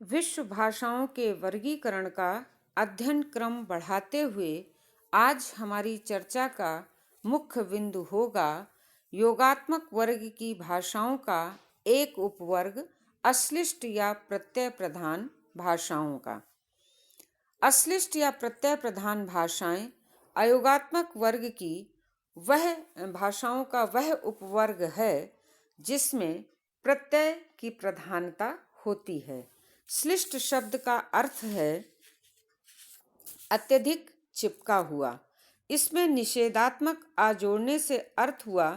विश्व भाषाओं के वर्गीकरण का अध्ययन क्रम बढ़ाते हुए आज हमारी चर्चा का मुख्य बिंदु होगा योगात्मक वर्ग की भाषाओं का एक उपवर्ग अश्लिष्ट या प्रत्यय प्रधान भाषाओं का। अश्लिष्ट या प्रत्यय प्रधान भाषाएं अयोगात्मक वर्ग की वह भाषाओं का वह उपवर्ग है जिसमें प्रत्यय की प्रधानता होती है। श्लिष्ट शब्द का अर्थ है अत्यधिक चिपका हुआ। इसमें निषेधात्मक आ जोड़ने से अर्थ हुआ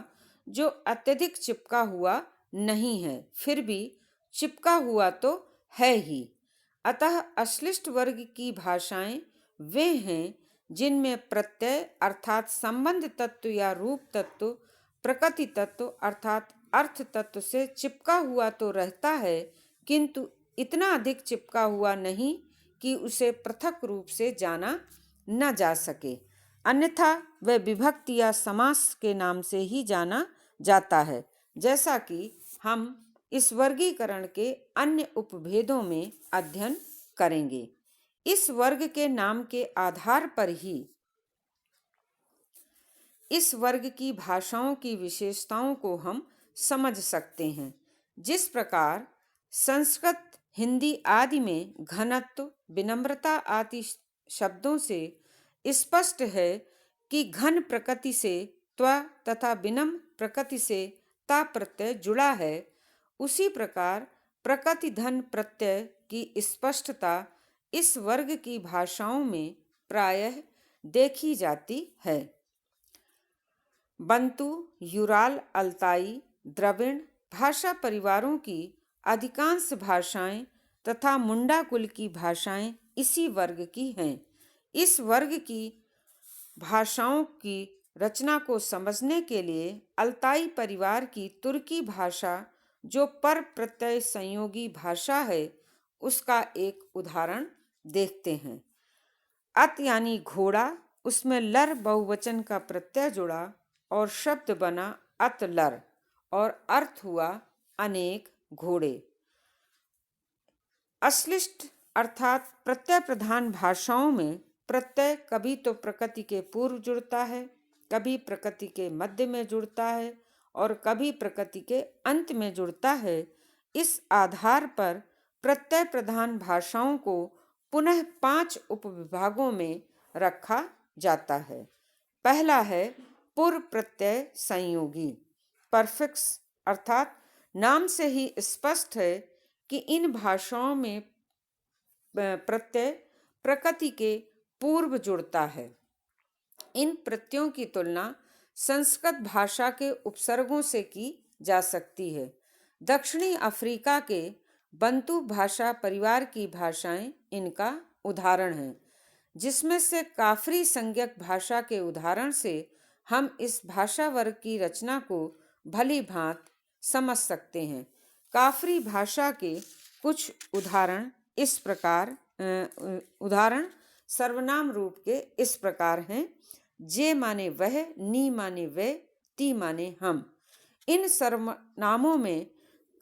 जो अत्यधिक चिपका हुआ नहीं है, फिर भी चिपका हुआ तो है ही। अतः अश्लिष्ट वर्ग की भाषाएं वे हैं जिनमें प्रत्यय अर्थात संबंध तत्व या रूप तत्व, प्रकृति तत्व अर्थात अर्थ तत्व से चिपका हुआ तो रहता है, किंतु इतना अधिक चिपका हुआ नहीं कि उसे पृथक रूप से जाना न जा सके, अन्यथा वह विभक्ति या समास के नाम से ही जाना जाता है, जैसा कि हम इस वर्गीकरण के अन्य उपभेदों में अध्ययन करेंगे। इस वर्ग के नाम के आधार पर ही इस वर्ग की भाषाओं की विशेषताओं को हम समझ सकते हैं। जिस प्रकार संस्कृत, हिंदी आदि में घनत्व, विनम्रता आदि शब्दों से स्पष्ट है कि घन प्रकृति से त्व तथा विनम्र प्रकृति से ता प्रत्यय जुड़ा है, उसी प्रकार प्रकृति धन प्रत्यय की स्पष्टता इस वर्ग की भाषाओं में प्रायः देखी जाती है। बंतु, यूराल, अल्ताई, द्रविड़ भाषा परिवारों की अधिकांश भाषाएं तथा मुंडा कुल की भाषाएं इसी वर्ग की हैं। इस वर्ग की भाषाओं की रचना को समझने के लिए अल्ताई परिवार की तुर्की भाषा, जो पर प्रत्यय संयोगी भाषा है, उसका एक उदाहरण देखते हैं। अत यानी घोड़ा, उसमें लर बहुवचन का प्रत्यय जुड़ा और शब्द बना अत लर और अर्थ हुआ अनेक घोड़े। अश्लिष्ट अर्थात प्रत्यय प्रधान भाषाओं में प्रत्यय कभी तो प्रकृति के पूर्व जुड़ता है, कभी प्रकृति के मध्य में जुड़ता है और कभी प्रकृति के अंत में जुड़ता है। इस आधार पर प्रत्यय प्रधान भाषाओं को पुनः 5 उपविभागों में रखा जाता है। पहला है पूर्व प्रत्यय संयोगी, परफिक्स, अर्थात नाम से ही स्पष्ट है कि इन भाषाओं में प्रत्यय प्रकृति के पूर्व जुड़ता है। इन प्रत्ययों की तुलना संस्कृत भाषा के उपसर्गों से की जा सकती है। दक्षिणी अफ्रीका के बंतु भाषा परिवार की भाषाएं इनका उदाहरण हैं, जिसमें से काफरी संज्ञक भाषा के उदाहरण से हम इस भाषा वर्ग की रचना को भली भांति समझ सकते हैं। काफरी भाषा के कुछ उदाहरण इस प्रकार उदाहरण सर्वनाम रूप के इस प्रकार हैं। जे माने वह, नी माने वे, ती माने हम। इन सर्वनामों में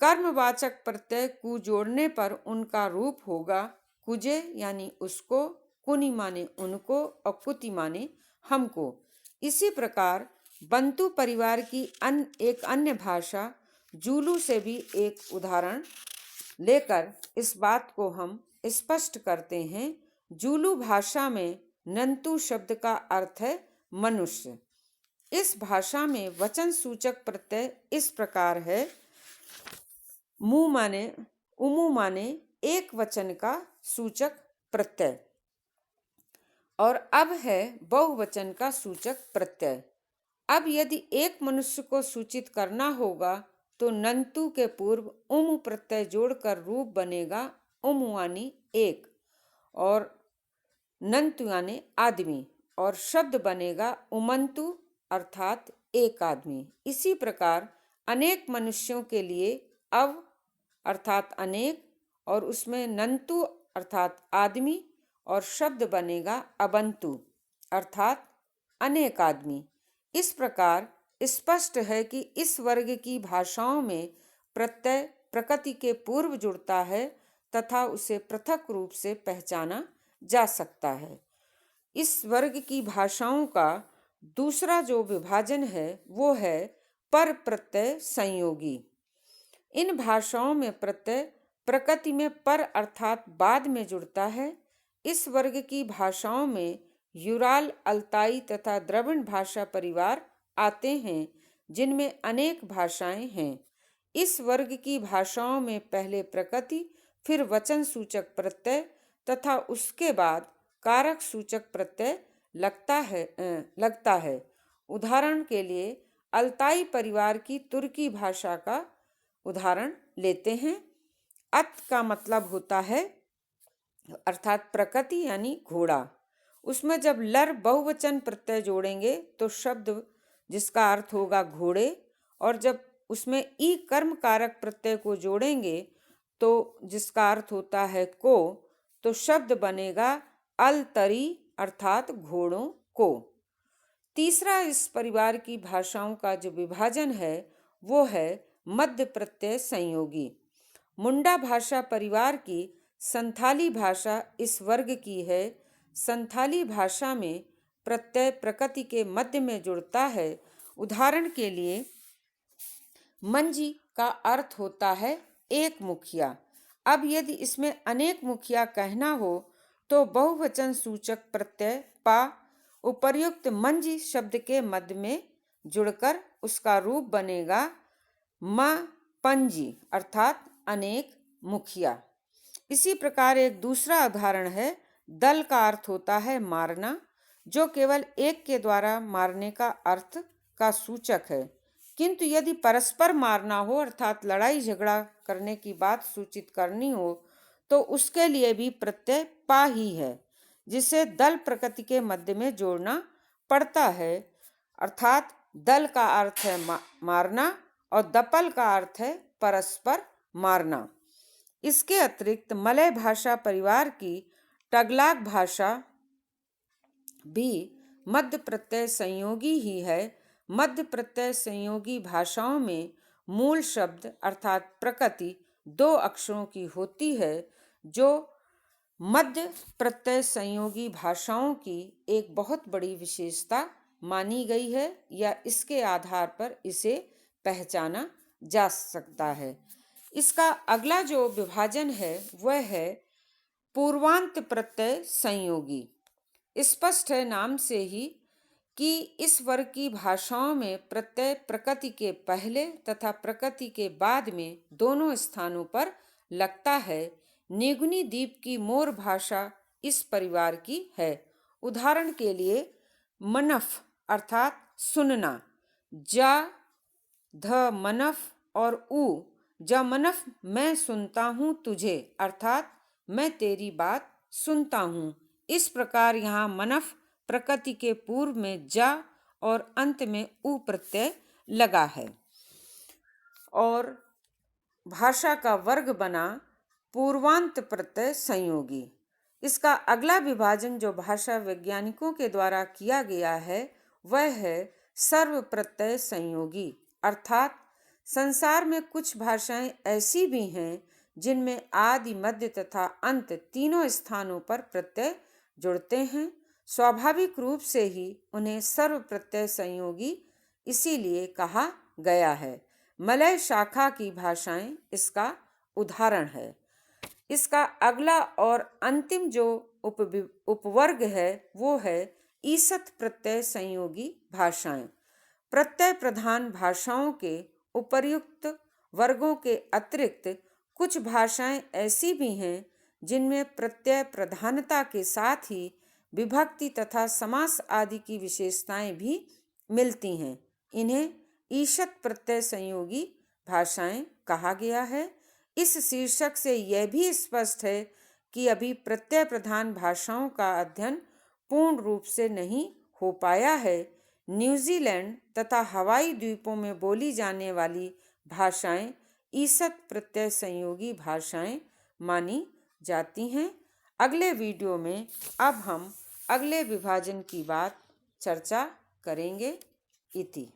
कर्मवाचक प्रत्यय कु जोड़ने पर उनका रूप होगा कुजे यानी उसको, कुनि माने उनको और कुति माने हमको। इसी प्रकार बंतु परिवार की एक अन्य भाषा जूलू से भी एक उदाहरण लेकर इस बात को हम स्पष्ट करते हैं। जूलू भाषा में नंतु शब्द का अर्थ है मनुष्य। इस भाषा में वचन सूचक प्रत्यय इस प्रकार है मु माने उमु माने एक वचन का सूचक प्रत्यय और अब है बहुवचन का सूचक प्रत्यय। अब यदि एक मनुष्य को सूचित करना होगा तो नंतु के पूर्व उमु प्रत्यय जोड़कर रूप बनेगा उमुआनी एक और नंतु यानी आदमी और शब्द बनेगा उमंतु अर्थात एक आदमी। इसी प्रकार अनेक मनुष्यों के लिए अव अर्थात अनेक और उसमें नंतु अर्थात आदमी और शब्द बनेगा अबंतु अर्थात अनेक आदमी। इस प्रकार स्पष्ट है कि इस वर्ग की भाषाओं में प्रत्यय प्रकृति के पूर्व जुड़ता है तथा उसे पृथक रूप से पहचाना जा सकता है। इस वर्ग की भाषाओं का दूसरा जो विभाजन है वो है पर प्रत्यय संयोगी। इन भाषाओं में प्रत्यय प्रकृति में पर अर्थात बाद में जुड़ता है। इस वर्ग की भाषाओं में यूराल, अल्ताई तथा द्रविड़ भाषा परिवार आते हैं, जिनमें अनेक भाषाएं हैं। इस वर्ग की भाषाओं में पहले प्रकृति, फिर वचन सूचक प्रत्यय तथा उसके बाद कारक सूचक प्रत्यय लगता है। उदाहरण के लिए अल्ताई परिवार की तुर्की भाषा का उदाहरण लेते हैं। अत का मतलब होता है अर्थात प्रकृति यानी घोड़ा। उसमें जब लर बहुवचन प्रत्यय जोड़ेंगे तो शब्द जिसका अर्थ होगा घोड़े, और जब उसमें ई कर्म कारक प्रत्यय को जोड़ेंगे तो जिसका अर्थ होता है को, तो शब्द बनेगा अलतरी अर्थात घोड़ों को। तीसरा इस परिवार की भाषाओं का जो विभाजन है वो है मध्य प्रत्यय संयोगी। मुंडा भाषा परिवार की संथाली भाषा इस वर्ग की है। संथाली भाषा में प्रत्यय प्रकृति के मध्य में जुड़ता है। उदाहरण के लिए मंजी का अर्थ होता है एक मुखिया। अब यदि इसमें अनेक मुखिया कहना हो तो बहुवचन सूचक प्रत्यय पा उपर्युक्त मंजी शब्द के मध्य में जुड़कर उसका रूप बनेगा म पंजी अर्थात अनेक मुखिया। इसी प्रकार एक दूसरा उदाहरण है दल का अर्थ होता है मारना, जो केवल एक के द्वारा मारने का अर्थ का सूचक है। किंतु यदि परस्पर मारना हो अर्थात लड़ाई झगड़ा करने की बात सूचित करनी हो तो उसके लिए भी प्रत्यय पा ही है, जिसे दल प्रकृति के मध्य में जोड़ना पड़ता है। अर्थात दल का अर्थ है मारना और दपल का अर्थ है परस्पर मारना। इसके अतिरिक्त मलय भाषा परिवार की टगलाग भाषा भी मध्य प्रत्यय संयोगी ही है। मध्य प्रत्यय संयोगी भाषाओं में मूल शब्द अर्थात प्रकृति दो अक्षरों की होती है, जो मध्य प्रत्यय संयोगी भाषाओं की एक बहुत बड़ी विशेषता मानी गई है, या इसके आधार पर इसे पहचाना जा सकता है। इसका अगला जो विभाजन है वह है पूर्वांत प्रत्यय संयोगी। स्पष्ट है नाम से ही कि इस वर्ग की भाषाओं में प्रत्यय प्रकृति के पहले तथा प्रकृति के बाद में दोनों स्थानों पर लगता है। निगुनी द्वीप की मोर भाषा इस परिवार की है। उदाहरण के लिए मनफ अर्थात सुनना, जा ध मनफ और उ जा मनफ मैं सुनता हूँ तुझे अर्थात मैं तेरी बात सुनता हूँ। इस प्रकार यहाँ मनफ प्रकृति के पूर्व में जा और अंत में उ प्रत्यय लगा है और भाषा का वर्ग बना पूर्वांत प्रत्यय संयोगी। इसका अगला विभाजन जो भाषा वैज्ञानिकों के द्वारा किया गया है वह है सर्व प्रत्यय संयोगी। अर्थात संसार में कुछ भाषाएं ऐसी भी हैं जिनमें आदि, मध्य तथा अंत तीनों स्थानों पर प्रत्यय जुड़ते हैं। स्वाभाविक रूप से ही उन्हें सर्व प्रत्यय संयोगी इसीलिए कहा गया है। मलय शाखा की भाषाएं इसका उदाहरण है। इसका अगला और अंतिम जो उपवर्ग है वो है ईसत प्रत्यय संयोगी भाषाएं। प्रत्यय प्रधान भाषाओं के उपर्युक्त वर्गों के अतिरिक्त कुछ भाषाएं ऐसी भी हैं जिनमें प्रत्यय प्रधानता के साथ ही विभक्ति तथा समास आदि की विशेषताएं भी मिलती हैं। इन्हें ईशत प्रत्यय संयोगी भाषाएं कहा गया है। इस शीर्षक से यह भी स्पष्ट है कि अभी प्रत्यय प्रधान भाषाओं का अध्ययन पूर्ण रूप से नहीं हो पाया है। न्यूजीलैंड तथा हवाई द्वीपों में बोली जाने वाली भाषाएं ईसत प्रत्यय संयोगी भाषाएं मानी जाती हैं। अगले वीडियो में अब हम अगले विभाजन की बात चर्चा करेंगे। इति।